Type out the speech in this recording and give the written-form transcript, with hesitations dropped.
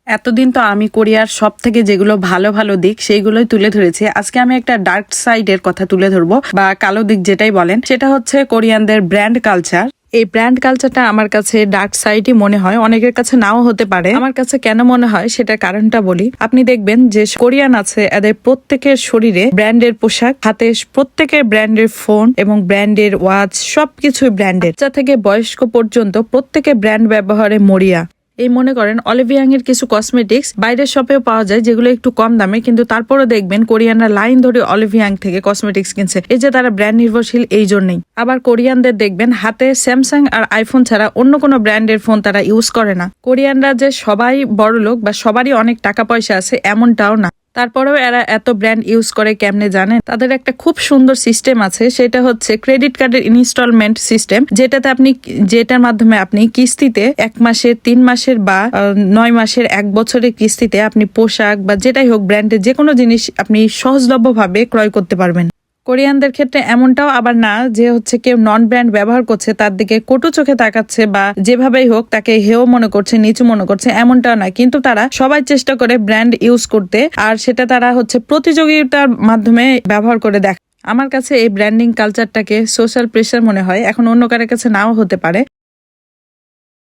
এতদিন তো আমি কোরিয়ার সব থেকে যেগুলো ভালো ভালো দিক সেইগুলোই তুলে ধরেছি। আজকে আমি একটা ডার্ক সাইডের কথা তুলে ধরবো, বা কালো দিক যেটাই বলেন। সেটা হচ্ছে কোরিয়ানদের ব্র্যান্ড কালচার। এই ব্র্যান্ড কালচারটা আমার কাছে ডার্ক সাইডই মনে হয়, অনেকের কাছে নাও হতে পারে। আমার কাছে কেন মনে হয় সেটার কারণটা বলি। আপনি দেখবেন যে কোরিয়ান আছে, এদের প্রত্যেকের শরীরে ব্র্যান্ডের পোশাক, হাতে প্রত্যেকের ব্র্যান্ডের ফোন এবং ব্র্যান্ডের ওয়াচ, সবকিছুই ব্র্যান্ডের। বাচ্চা থেকে বয়স্ক পর্যন্ত প্রত্যেকে ব্র্যান্ড ব্যবহারে মরিয়া। এই মনে করেন অলিভিয়াং এর কিছু কসমেটিক্স বাইরের শপেও পাওয়া যায়, যেগুলো একটু কম দামে, কিন্তু তারপরে দেখবেন কোরিয়ানরা লাইন ধরে অলিভিয়াং থেকে কসমেটিক্স কিনছে। এই যে তারা ব্র্যান্ড নির্ভরশীল এই জন্যই। আবার কোরিয়ানদের দেখবেন হাতে স্যামসাং আর আইফোন ছাড়া অন্য কোনো ব্র্যান্ডের ফোন তারা ইউজ করে না। কোরিয়ানরা যে সবাই বড়লোক বা সবারই অনেক টাকা পয়সা আছে এমনটাও না। তারপরেও এরা এত ব্র্যান্ড ইউজ করে কেমনে জানেন? তাদের একটা খুব সুন্দর সিস্টেম আছে, সেটা হচ্ছে ক্রেডিট কার্ডের ইনস্টলমেন্ট সিস্টেম, যেটার মাধ্যমে আপনি কিস্তিতে 1 মাসের, 3 মাসের বা 9 মাসের, 1 বছরের কিস্তিতে আপনি পোশাক বা যেটাই হোক ব্র্যান্ডের যে কোনো জিনিস আপনি সহজলভ্যভাবে ক্রয় করতে পারবেন। কোরিয়ানদের ক্ষেত্রে এমনটাও আবার না যে হচ্ছে কেউ নন ব্র্যান্ড ব্যবহার করছে তার দিকে কটু চোখে তাকাচ্ছে বা যেভাবেই হোক তাকে হেয় মনে করছে, নিচু মনে করছে, এমনটাও না। কিন্তু তারা সবাই চেষ্টা করে ব্র্যান্ড ইউজ করতে, আর সেটা তারা হচ্ছে প্রতিযোগিতার মাধ্যমে ব্যবহার করে দেখ। আমার কাছে এই ব্র্যান্ডিং কালচারটাকে সোশ্যাল প্রেশার মনে হয়, এখন অন্য কারোর কাছে নাও হতে পারে।